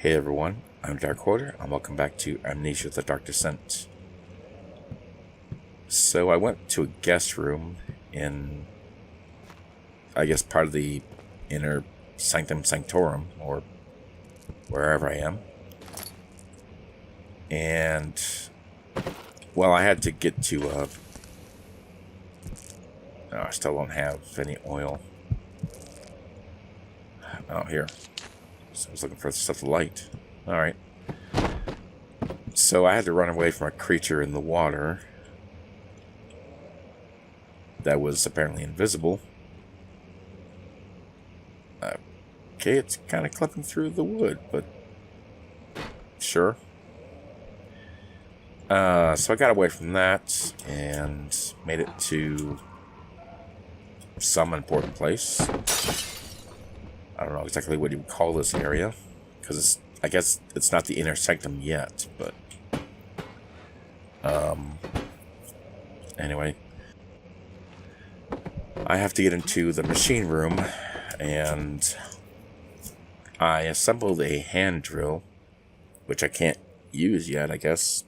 Hey everyone, I'm Dark Quarter, and welcome back to Amnesia the Dark Descent. So I went to a guest room in, I guess, part of the inner Sanctum Sanctorum, or wherever I am. And, well, I had to get to, oh, I still don't have any oil. Oh, here. So I was looking for stuff to light. Alright. So I had to run away from a creature in the water that was apparently invisible. Okay, it's kind of clipping through the wood, but sure. So I got away from that and made it to some important place. I don't know exactly what you would call this area, because I guess it's not the inner sanctum yet, but anyway, I have to get into the machine room, and I assembled a hand drill, which I can't use yet, I guess.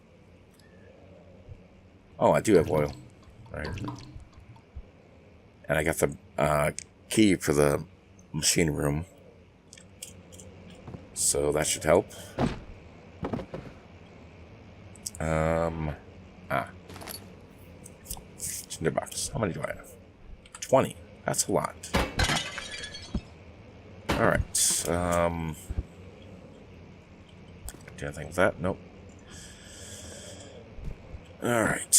Oh, I do have oil. Right. And I got the key for the machine room, so that should help. Tinderbox. How many do I have? 20. That's a lot. Alright. Do anything with that? Nope. Alright.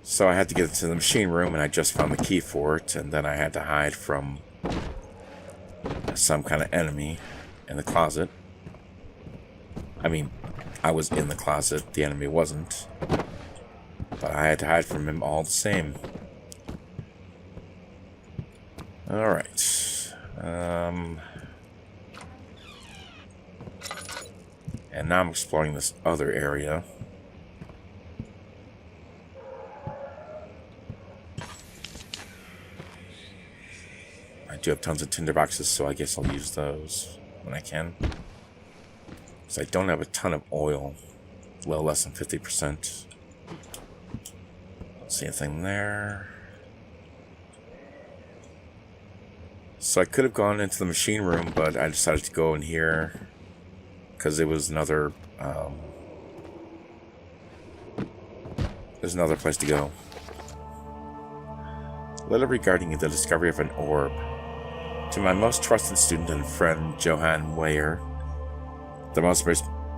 So I had to get into the machine room, and I just found the key for it, and then I had to hide from some kind of enemy in the closet. I mean, I was in the closet, the enemy wasn't. But I had to hide from him all the same. Alright. And now I'm exploring this other area. I do have tons of tinderboxes, so I guess I'll use those when I can. Because I don't have a ton of oil. Well, less than 50%. Don't see anything there. So I could have gone into the machine room, but I decided to go in here because it was another, there's another place to go. Letter regarding the discovery of an orb. To my most trusted student and friend, Johann Weyer, the most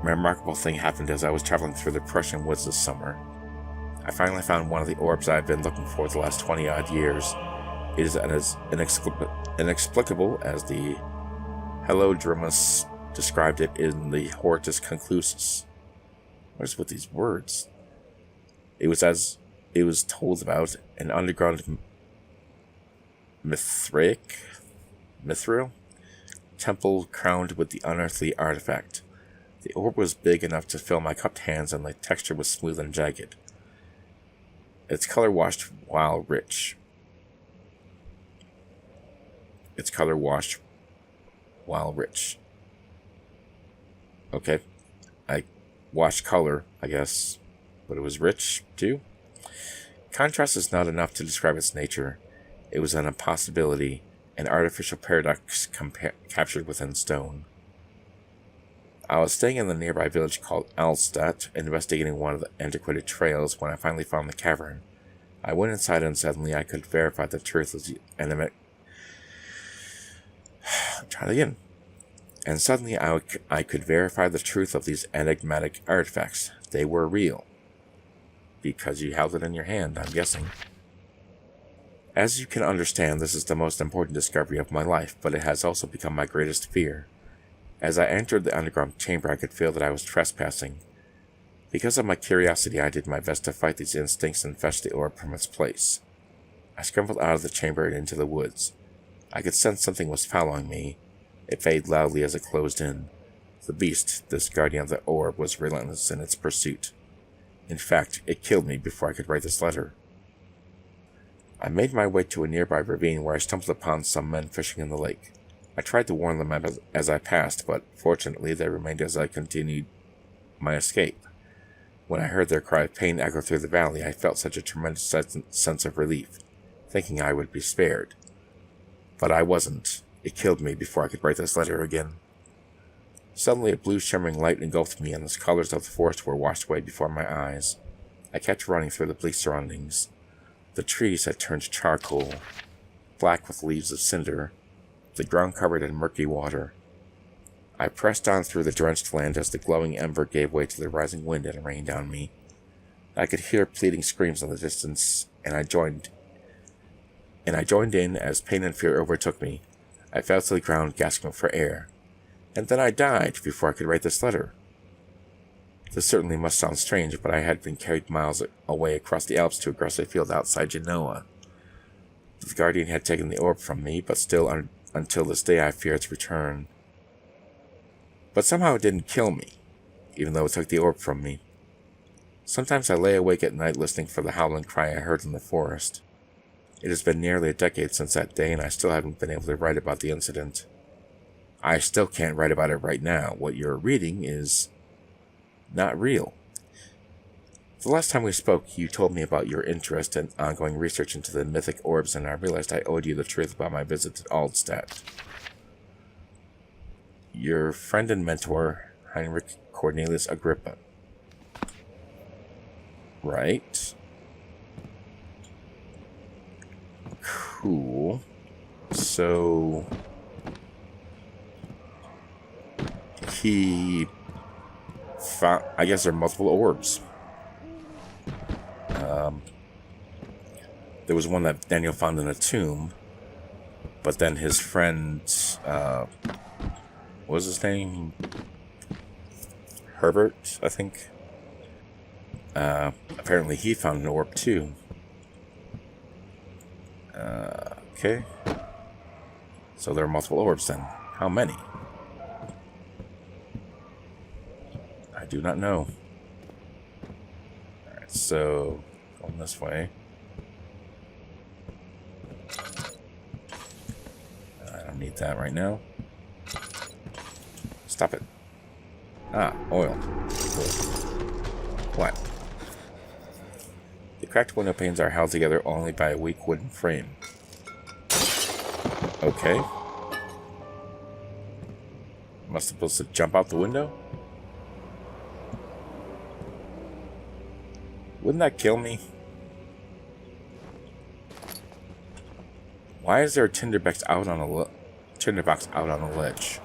remarkable thing happened as I was traveling through the Prussian woods this summer. I finally found one of the orbs I've been looking for the last 20-odd years. It is as inexplicable as the Helodromus described it in the Hortus Conclusus. What is with these words? It was as it was told about an underground mithril temple crowned with the unearthly artifact. The orb was big enough to fill my cupped hands, and the texture was smooth and jagged. Its color washed while rich. Okay. I washed color, I guess. But it was rich, too? Contrast is not enough to describe its nature. It was an impossibility, an artificial paradox captured within stone. I was staying in the nearby village called Alstadt, investigating one of the antiquated trails when I finally found the cavern. I went inside, and suddenly I could verify the truth of the enigmatic... And suddenly I could verify the truth of these enigmatic artifacts. They were real. Because you held it in your hand, I'm guessing. As you can understand, this is the most important discovery of my life, but it has also become my greatest fear. As I entered the underground chamber, I could feel that I was trespassing. Because of my curiosity, I did my best to fight these instincts and fetch the orb from its place. I scrambled out of the chamber and into the woods. I could sense something was following me. It faded loudly as it closed in. The beast, this guardian of the orb, was relentless in its pursuit. In fact, it killed me before I could write this letter. I made my way to a nearby ravine where I stumbled upon some men fishing in the lake. I tried to warn them as I passed, but fortunately they remained as I continued my escape. When I heard their cry of pain echo through the valley, I felt such a tremendous sense of relief, thinking I would be spared. But I wasn't. It killed me before I could write this letter again. Suddenly a blue shimmering light engulfed me, and the colors of the forest were washed away before my eyes. I kept running through the bleak surroundings. The trees had turned charcoal, black with leaves of cinder, the ground covered in murky water. I pressed on through the drenched land as the glowing ember gave way to the rising wind and rained on me. I could hear pleading screams in the distance, and I joined in as pain and fear overtook me. I fell to the ground, gasping for air. And then I died before I could write this letter. This certainly must sound strange, but I had been carried miles away across the Alps to a grassy field outside Genoa. The Guardian had taken the orb from me, but still until this day I fear its return. But somehow it didn't kill me, even though it took the orb from me. Sometimes I lay awake at night listening for the howling cry I heard in the forest. It has been nearly a decade since that day, and I still haven't been able to write about the incident. I still can't write about it right now. What you're reading is not real. The last time we spoke, you told me about your interest and ongoing research into the mythic orbs, and I realized I owed you the truth about my visit to Aldstadt. Your friend and mentor, Heinrich Cornelius Agrippa. Right. Cool. So he found, I guess there are multiple orbs. There was one that Daniel found in a tomb, but then his friend, what was his name? Herbert, I think. Apparently he found an orb too. Okay. So there are multiple orbs then. How many? I do not know. Alright, so going this way. I don't need that right now. Stop it. Ah, oil. Cool. What? The cracked window panes are held together only by a weak wooden frame. Okay. Am I supposed to jump out the window? Wouldn't that kill me? Why is there a tinderbox out on a ledge?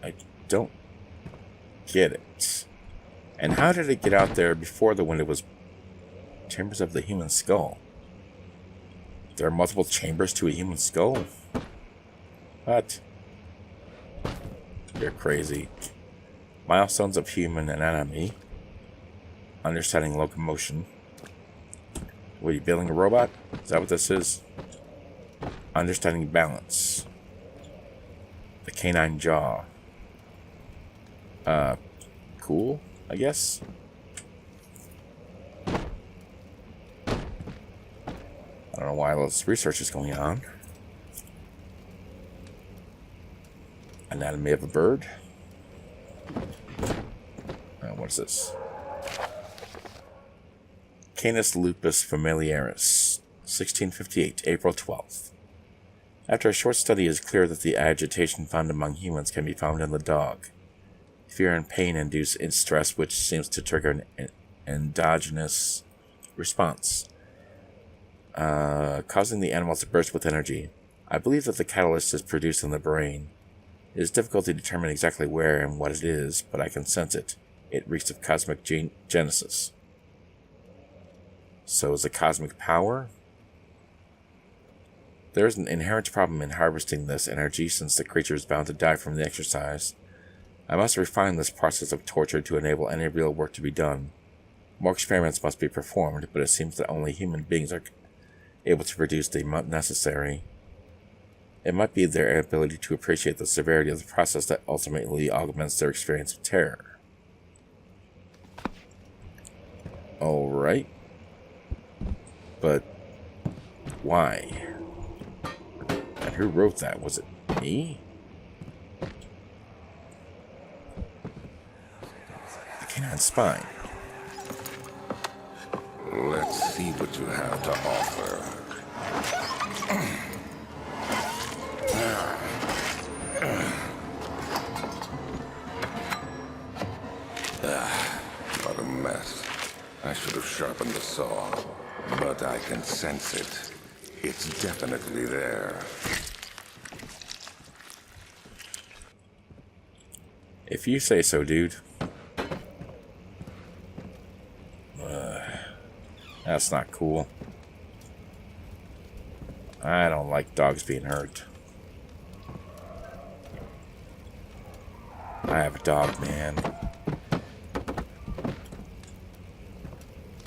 I don't get it. And how did it get out there before the window was chambers of the human skull? There are multiple chambers to a human skull? What? You're crazy. Milestones of human anatomy. Understanding locomotion. What, are you building a robot? Is that what this is? Understanding balance. The canine jaw. Cool, I guess. I don't know why all this research is going on. Anatomy of a bird. What's this? Canis lupus familiaris, 1658, April 12th. After a short study, it is clear that the agitation found among humans can be found in the dog. Fear and pain induce stress, which seems to trigger an endogenous response, causing the animal to burst with energy. I believe that the catalyst is produced in the brain. It is difficult to determine exactly where and what it is, but I can sense it. It reeks of cosmic genesis. So is it cosmic power? There is an inherent problem in harvesting this energy, since the creature is bound to die from the exercise. I must refine this process of torture to enable any real work to be done. More experiments must be performed, but it seems that only human beings are able to produce the amount necessary. It might be their ability to appreciate the severity of the process that ultimately augments their experience of terror. Alright. But why? And who wrote that? Was it me? The canine spine. Let's see what you have to offer. What a mess. I should have sharpened the saw, but I can sense it. It's definitely there. If you say so, dude. That's not cool. I don't like dogs being hurt. I have a dog, man.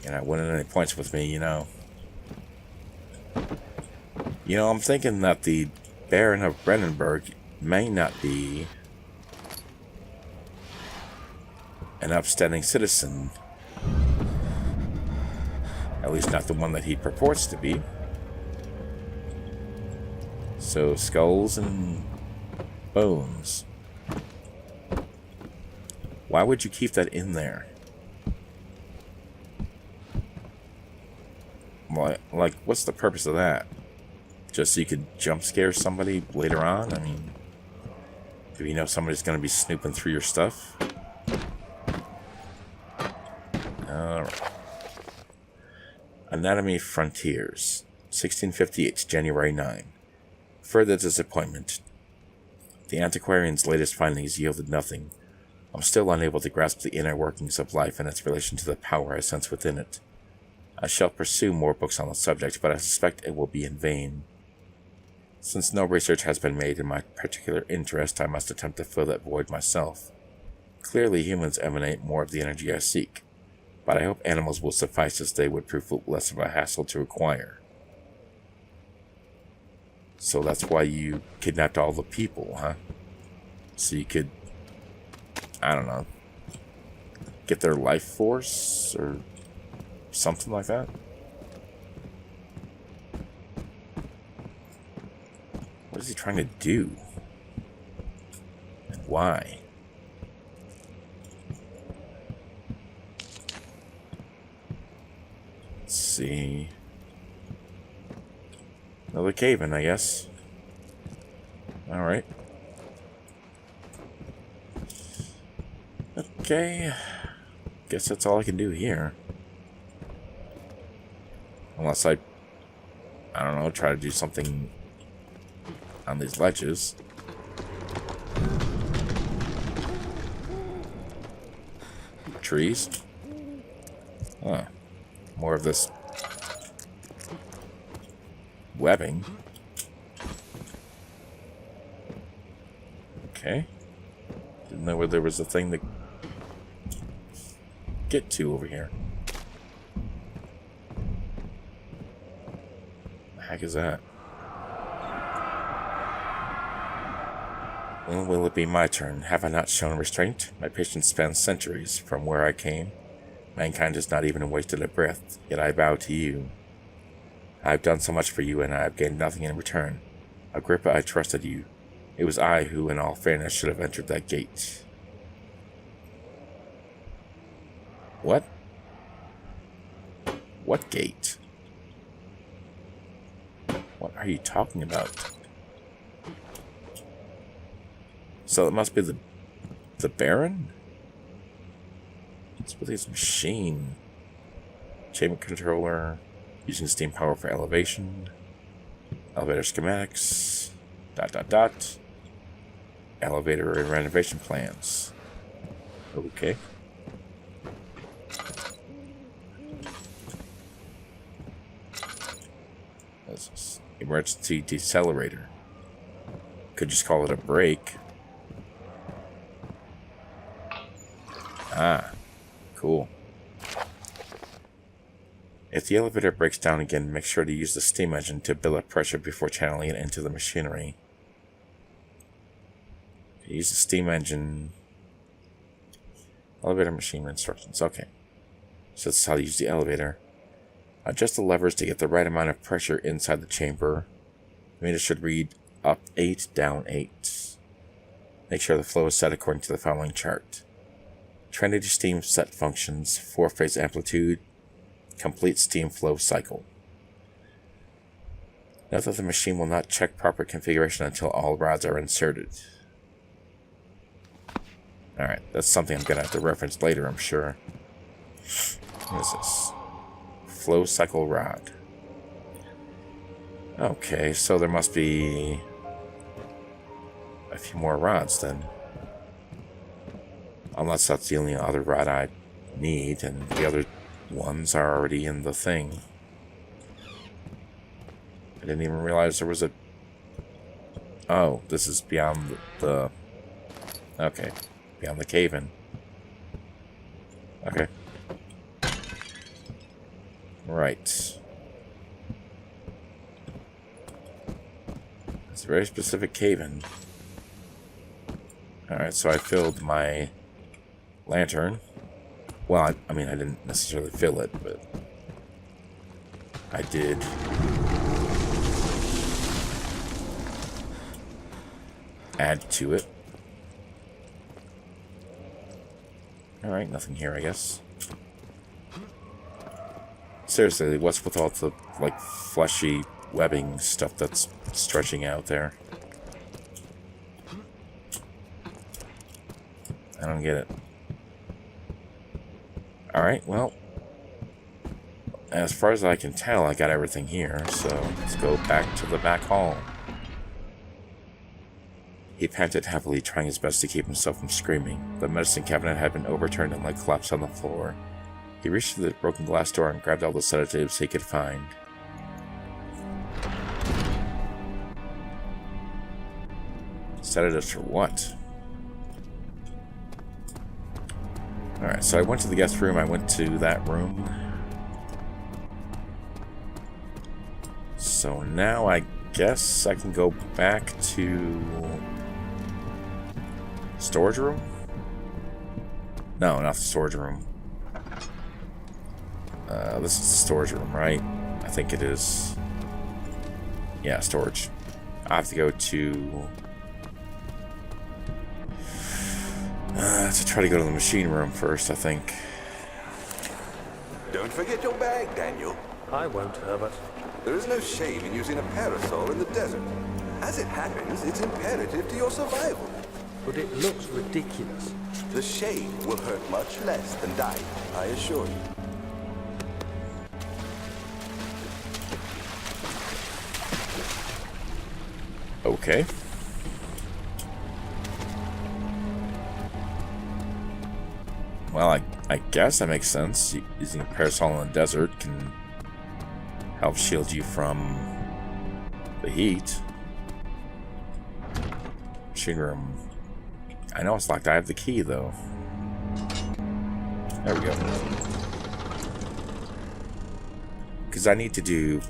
You're not winning any points with me, you know. You know, I'm thinking that the Baron of Brandenburg may not be an upstanding citizen. At least not the one that he purports to be. So, skulls and bones. Why would you keep that in there? Like, what's the purpose of that? Just so you could jump scare somebody later on? I mean, do you know somebody's going to be snooping through your stuff? Alright. Anatomy Frontiers, 1658, January 9. Further disappointment. The antiquarian's latest findings yielded nothing. I'm still unable to grasp the inner workings of life and its relation to the power I sense within it. I shall pursue more books on the subject, but I suspect it will be in vain. Since no research has been made in my particular interest, I must attempt to fill that void myself. Clearly humans emanate more of the energy I seek, but I hope animals will suffice, as they would prove less of a hassle to acquire. So that's why you kidnapped all the people, huh? So you could, I don't know, get their life force, or something like that? What is he trying to do? And why? Let's see. Another cave-in, I guess. Alright. Okay. Guess that's all I can do here. Unless I don't know, try to do something on these ledges. Trees. Huh. More of this webbing. Okay. Didn't know where there was a thing to get to over here. The heck is that? When will it be my turn? Have I not shown restraint? My patience spans centuries from where I came. Mankind has not even wasted a breath, yet I bow to you. I have done so much for you, and I have gained nothing in return. Agrippa, I trusted you. It was I who, in all fairness, should have entered that gate. What? What gate? What are you talking about? So it must be the Baron? It's with his machine. Chamber controller. Using steam power for elevation. Elevator schematics. ... Elevator and renovation plans. Okay. This is emergency decelerator. Could just call it a brake. Ah, cool. If the elevator breaks down again, make sure to use the steam engine to build up pressure before channeling it into the machinery. Use the steam engine. Elevator machine instructions. Okay. So that's how to use the elevator. Adjust the levers to get the right amount of pressure inside the chamber. The meter should read up 8, down 8. Make sure the flow is set according to the following chart. Trinity steam set functions, 4-phase amplitude, complete steam flow cycle. Note that the machine will not check proper configuration until all rods are inserted. Alright, that's something I'm going to have to reference later, I'm sure. What is this? Flow cycle rod. Okay, so there must be a few more rods then. Unless that's the only other rod I need, and the other ones are already in the thing. I didn't even realize there was a... Oh, this is beyond the... Okay, beyond the cave-in. Okay. Right. It's a very specific cave-in. Alright, so I filled my lantern. Well, I mean, I didn't necessarily fill it, but I did. Add to it. Alright, nothing here, I guess. Seriously, what's with all the, like, fleshy webbing stuff that's stretching out there? I don't get it. Alright, well, as far as I can tell, I got everything here, so let's go back to the back hall. He panted heavily, trying his best to keep himself from screaming. The medicine cabinet had been overturned and lay collapsed on the floor. He reached to the broken glass door and grabbed all the sedatives he could find. Sedatives for what? Alright, so I went to the guest room, I went to that room. So now I guess I can go back to... storage room? No, not the storage room. This is the storage room, right? I think it is. Yeah, storage. I have to go to try to go to the machine room first, I think. Don't forget your bag, Daniel. I won't, Herbert. There is no shame in using a parasol in the desert. As it happens, it's imperative to your survival. But it looks ridiculous. The shade will hurt much less than dying, I assure you. Okay. Well, I guess that makes sense. Using a parasol in the desert can help shield you from the heat. Machine room. I know it's locked. I have the key, though. There we go. Because I need to do...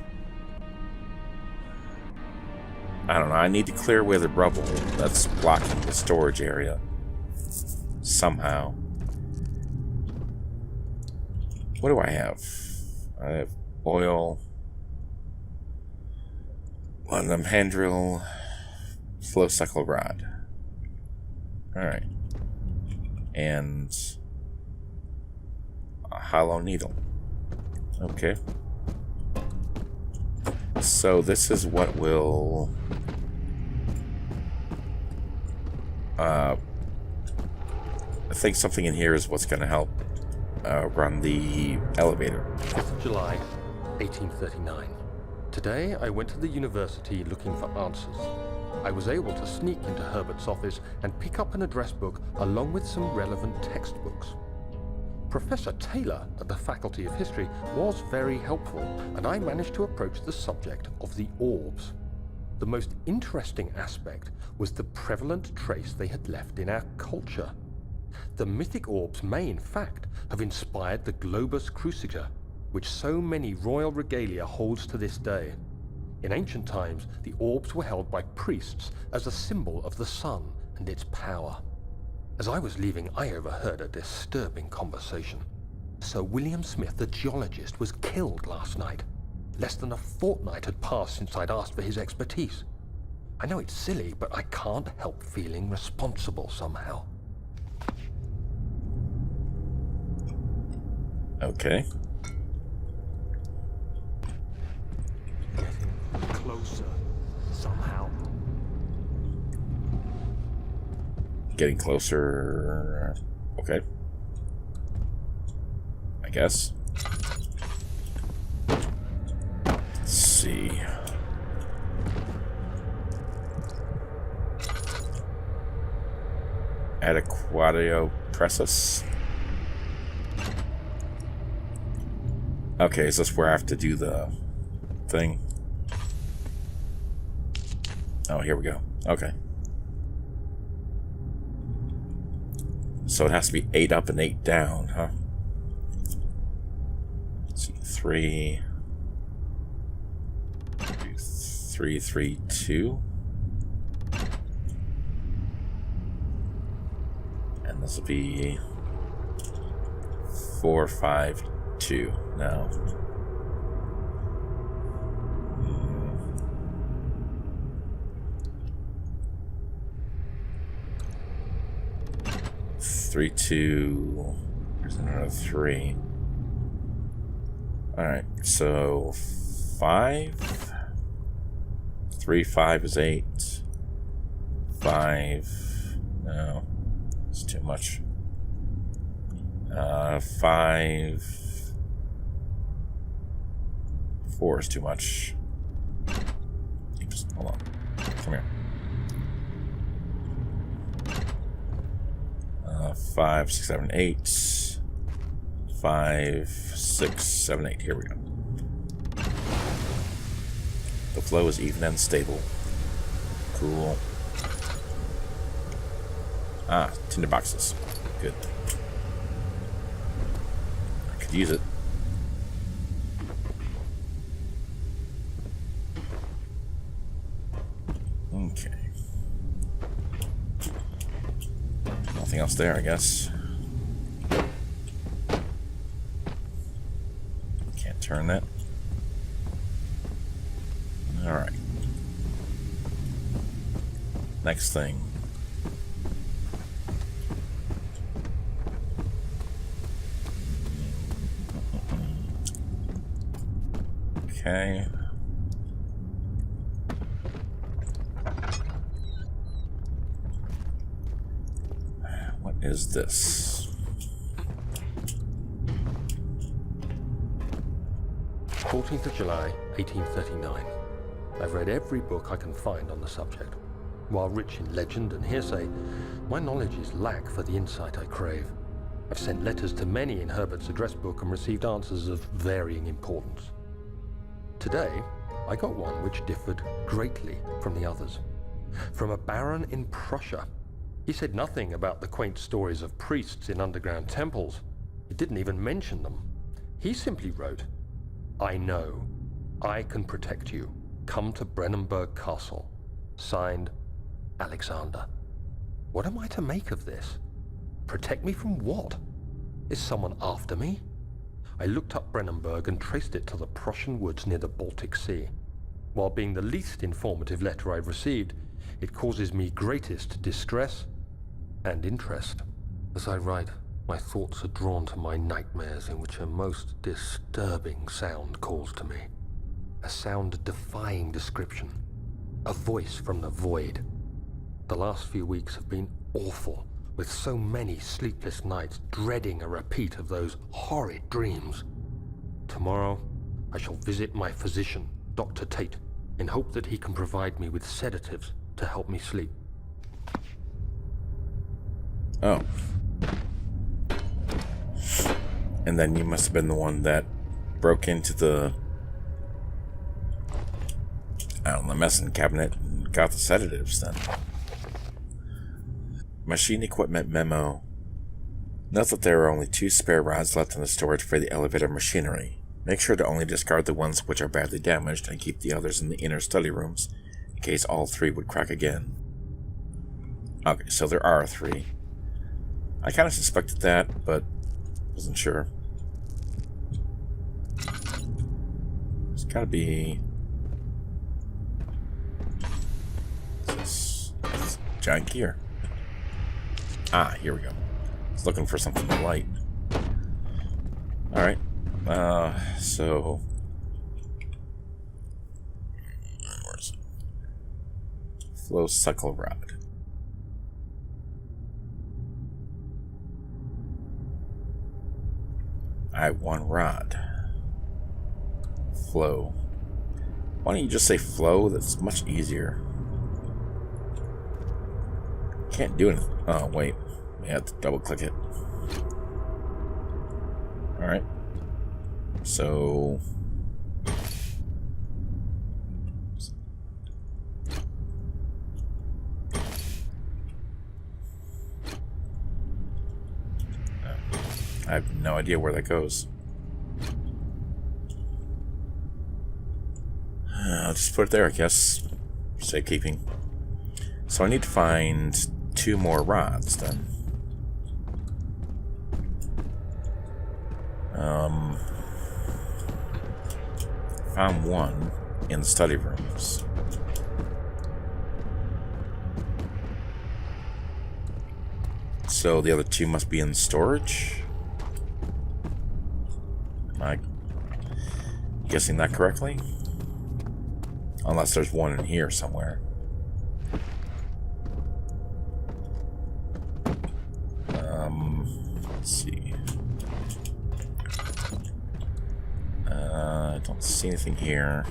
I don't know. I need to clear away the rubble that's blocking the storage area. Somehow. What do I have? I have oil. Platinum hand drill. Flow cycle rod. Alright. And a hollow needle. Okay. So this is what will I think something in here is what's going to help run the elevator. 5th July, 1839. Today I went to the university looking for answers. I was able to sneak into Herbert's office and pick up an address book along with some relevant textbooks. Professor Taylor at the Faculty of History was very helpful, and I managed to approach the subject of the Orbs. The most interesting aspect was the prevalent trace they had left in our culture. The mythic orbs may, in fact, have inspired the globus cruciger, which so many royal regalia holds to this day. In ancient times, the orbs were held by priests as a symbol of the sun and its power. As I was leaving, I overheard a disturbing conversation. Sir William Smith, the geologist, was killed last night. Less than a fortnight had passed since I'd asked for his expertise. I know it's silly, but I can't help feeling responsible somehow. Okay. Getting closer, somehow. Getting closer. Okay. I guess. Let's see. Adequatio Pressus. Okay, is this where I have to do the thing? Oh, here we go. Okay. So it has to be 8 up and 8 down, huh? Let's see, 3, 3, 3, 2. And this will be 4, 5, 2. No. 3, 2. There's another 3. Alright, so 5. 3, 5 is 8. 5. No. It's too much. 5. 4 is too much. Oops, hold on. Come here. 5, 6, 7, 8. 5, 6, 7, 8. Here we go. The flow is even and stable. Cool. Ah, tinder boxes. Good. I could use it. Okay. Nothing else there, I guess. Can't turn that. Alright. Next thing. Okay. What is this? 14th of July, 1839. I've read every book I can find on the subject. While rich in legend and hearsay, my knowledge is lack for the insight I crave. I've sent letters to many in Herbert's address book and received answers of varying importance. Today, I got one which differed greatly from the others. From a baron in Prussia. He said nothing about the quaint stories of priests in underground temples. He didn't even mention them. He simply wrote, "I know. I can protect you. Come to Brennenburg Castle." Signed, Alexander. What am I to make of this? Protect me from what? Is someone after me? I looked up Brennenburg and traced it to the Prussian woods near the Baltic Sea. While being the least informative letter I've received, it causes me greatest distress and interest. As I write, my thoughts are drawn to my nightmares in which a most disturbing sound calls to me. A sound defying description. A voice from the void. The last few weeks have been awful, with so many sleepless nights dreading a repeat of those horrid dreams. Tomorrow, I shall visit my physician, Dr. Tate, in hope that he can provide me with sedatives to help me sleep. Oh. And then you must have been the one that broke into the medicine cabinet and got the sedatives then. Machine equipment memo. Note that there are only 2 spare rods left in the storage for the elevator machinery. Make sure to only discard the ones which are badly damaged and keep the others in the inner study rooms, in case all 3 would crack again. Okay, so there are 3. I kind of suspected that, but wasn't sure. There's gotta be... This giant gear. Ah, here we go. I was looking for something to light. Alright. So... Where's it? Flow suckle rod. I have one rod. Flow. Why don't you just say flow? That's much easier. Can't do anything. Oh, wait. I have to double click it. Alright. So... I have no idea where that goes. I'll just put it there, I guess. For safekeeping. So I need to find 2 more rods, then. Found one in the study rooms. So the other 2 must be in storage? Am I guessing that correctly? Unless there's one in here somewhere. Let's see. I don't see anything here.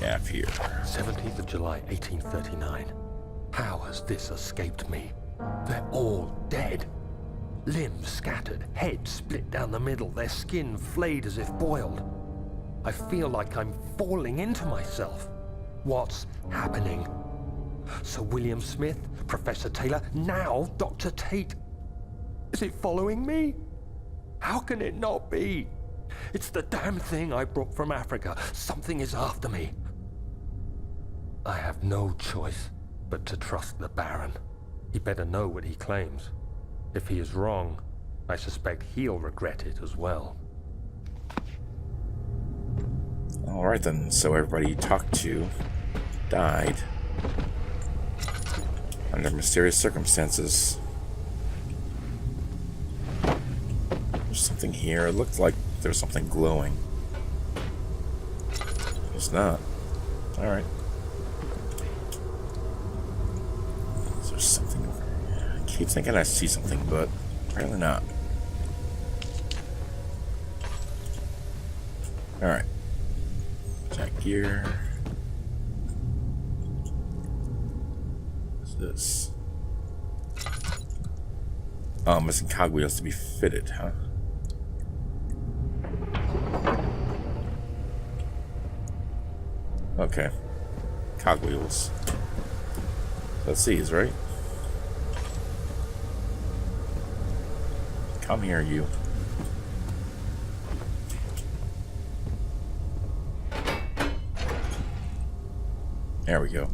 Yeah, up here. 17th of July, 1839. How has this escaped me? They're all dead. Limbs scattered, heads split down the middle, their skin flayed as if boiled. I feel like I'm falling into myself. What's happening? Sir William Smith, Professor Taylor, now Dr. Tate. Is it following me? How can it not be? It's the damn thing I brought from Africa. Something is after me. I have no choice but to trust the Baron. He better know what he claims. If he is wrong, I suspect he'll regret it as well. Alright then, so everybody you talked to died under mysterious circumstances. There's something here. It looked like there's something glowing. It's not. Alright. There's something over here. I keep thinking I see something, but apparently not. Alright. Jack gear. What's this? Oh, missing cogwheels to be fitted, huh? Okay. Cogwheels. Let's see, is right? Come here, you. There we go.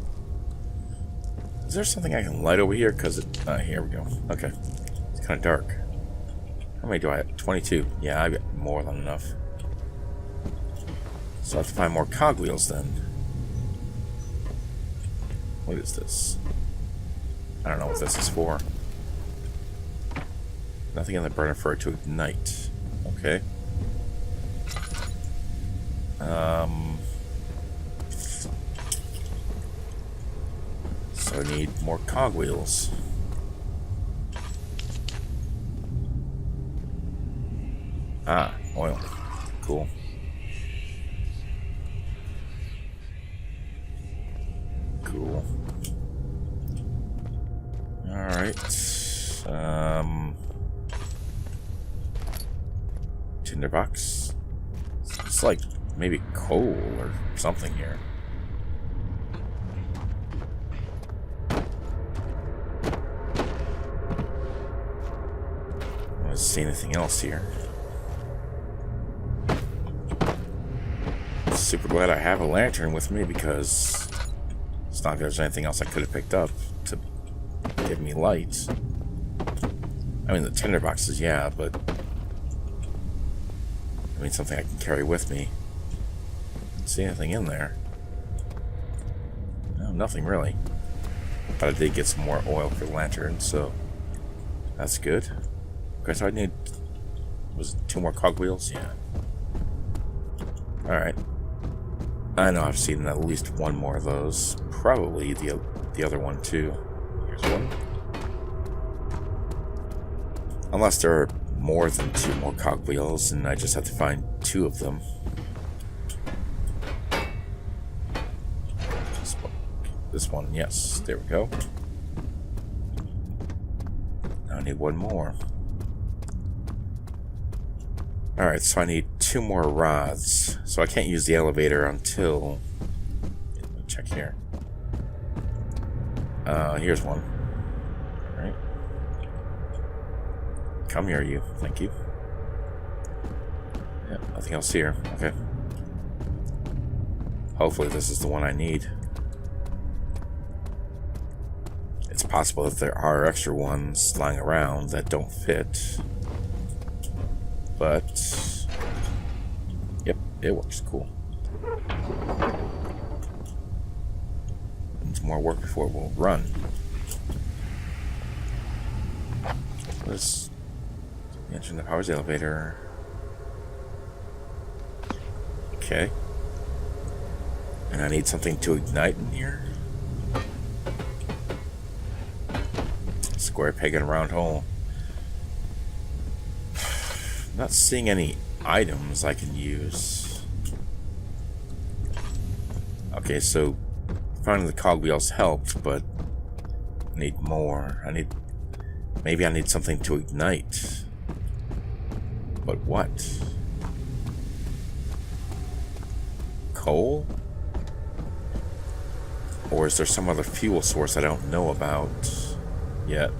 Is there something I can light over here? Because it... here we go. Okay. It's kind of dark. How many do I have? 22. Yeah, I've got more than enough. So I have to find more cogwheels then. What is this? I don't know what this is for. Nothing in the burner for it to ignite. Okay. So I need more cogwheels. Ah, oil. Cool. Cool. Alright. Tinderbox. It's like maybe coal or something here. I don't see anything else here. Super glad I have a lantern with me because it's not like there's anything else I could have picked up to give me lights. I mean, the tinderboxes, yeah, but I mean, something I can carry with me. Don't see anything in there. No, nothing really. But I did get some more oil for the lantern, so that's good. Okay, so I need, was it 2 more cogwheels? Yeah. Alright. I know I've seen at least 1 more of those. Probably the other one too. Here's one. Unless there are more than 2 more cogwheels, and I just have to find 2 of them. This one, yes. There we go. Now I need 1 more. Alright, so I need 2 more rods. So I can't use the elevator until... Let me check here. Here's one. Alright. Come here, you. Thank you. Yeah, nothing else here. Okay. Hopefully this is the one I need. It's possible that there are extra ones lying around that don't fit. But... Yep, it works. Cool. Needs more work before we'll run. Let's mention the powers elevator. Okay. And I need something to ignite in here. Square peg in a round hole. Not seeing any items I can use. Okay, so finding the cogwheels helped, but I need more. Maybe I need something to ignite. But what? Coal? Or is there some other fuel source I don't know about yet?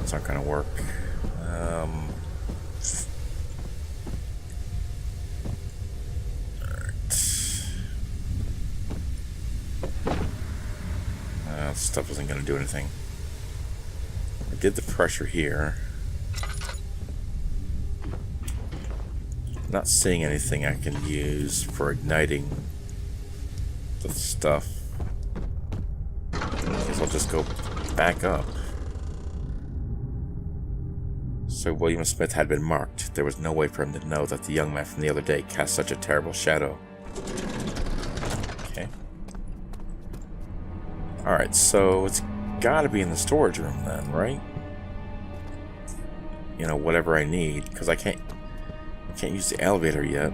It's not gonna work. Stuff isn't going to do anything. I did the pressure here. Not seeing anything I can use for igniting the stuff. I guess I'll just go back up. So William Smith had been marked. There was no way for him to know that the young man from the other day cast such a terrible shadow. Okay. Alright, so it's gotta be in the storage room then, right? You know, whatever I need, because I can't use the elevator yet.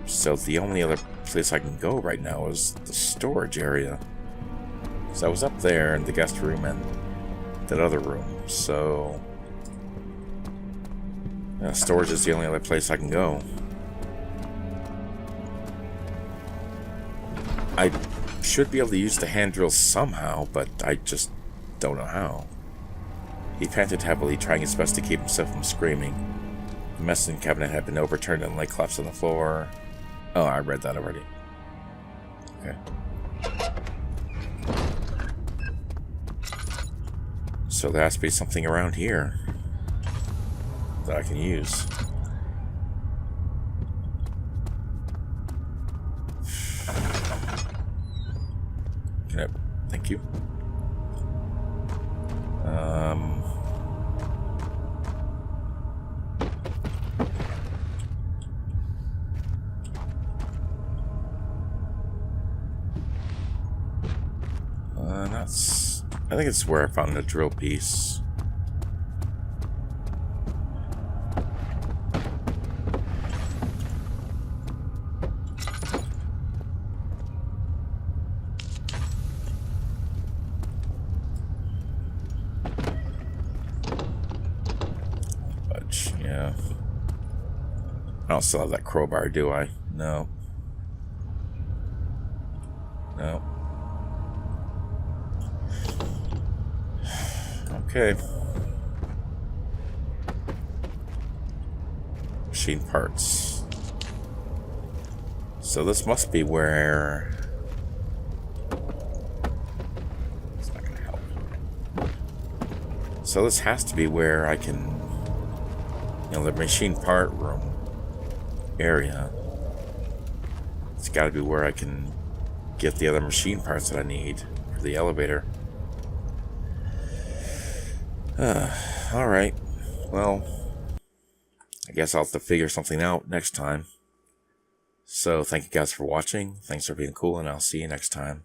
So the only other place I can go right now is the storage area. So I was up there in the guest room and that other room, so... Yeah, storage is the only other place I can go. I should be able to use the hand drill somehow, but I just don't know how. He panted heavily, trying his best to keep himself from screaming. The medicine cabinet had been overturned and lay collapsed on the floor. Oh, I read that already. Okay. So there has to be something around here that I can use. Thank you. I think it's where I found the drill piece. Yeah. I don't still have that crowbar, do I? No. No. Okay. Machine parts. So this must be where So this has to be where I can, the machine part room area. It's got to be where I can get the other machine parts that I need for the elevator. Alright. Well, I guess I'll have to figure something out next time. So, thank you guys for watching. Thanks for being cool, and I'll see you next time.